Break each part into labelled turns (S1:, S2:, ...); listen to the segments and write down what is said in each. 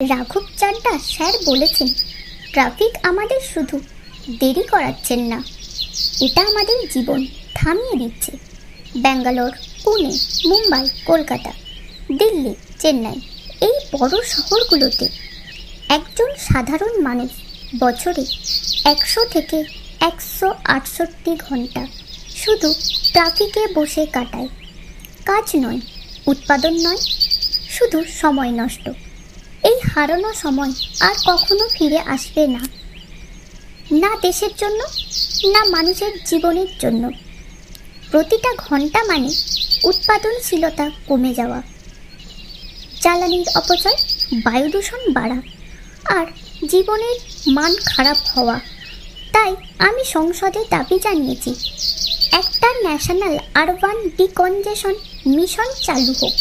S1: রাঘব চাড্ডা স্যার বলেছেন, ট্রাফিক আমাদের শুধু দেরি করাচ্ছেন না, এটা আমাদের জীবন থামিয়ে দিচ্ছে। ব্যাঙ্গালোর, পুনে, মুম্বাই, কলকাতা, দিল্লি, চেন্নাই, এই বড় শহরগুলোতে একজন সাধারণ মানুষ বছরে 100 থেকে 168 ঘন্টা শুধু ট্রাফিকে বসে কাটায়। কাজ নয়, উৎপাদন নয়, শুধু সময় নষ্ট। এই হারানো সময় আর কখনো ফিরে আসবে না, না দেশের জন্য, না মানুষের জীবনের জন্য। প্রতিটা ঘন্টা মানে উৎপাদনশীলতা কমে যাওয়া, জ্বালানির অপচয়, বায়ু দূষণ বাড়া আর জীবনের মান খারাপ হওয়া। তাই আমি সংসদে দাবি জানিয়েছি, একটা ন্যাশনাল আরবান ডিকনজেশন মিশন চালু হোক,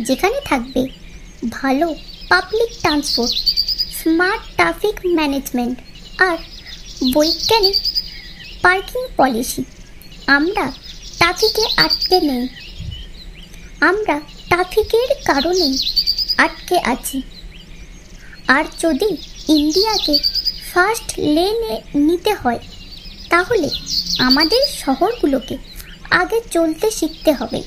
S1: যেখানে থাকবে ভালো public transport, smart traffic management আর বৈজ্ঞানিক পার্কিং পলিসি। আমরা ট্রাফিকে আটকে নেই, আমরা ট্রাফিকের কারণেই আটকে আছি। আর যদি ইন্ডিয়াকে ফার্স্ট লেনে নিতে হয়, তাহলে আমাদের শহরগুলোকে আগে চলতে শিখতে হবে।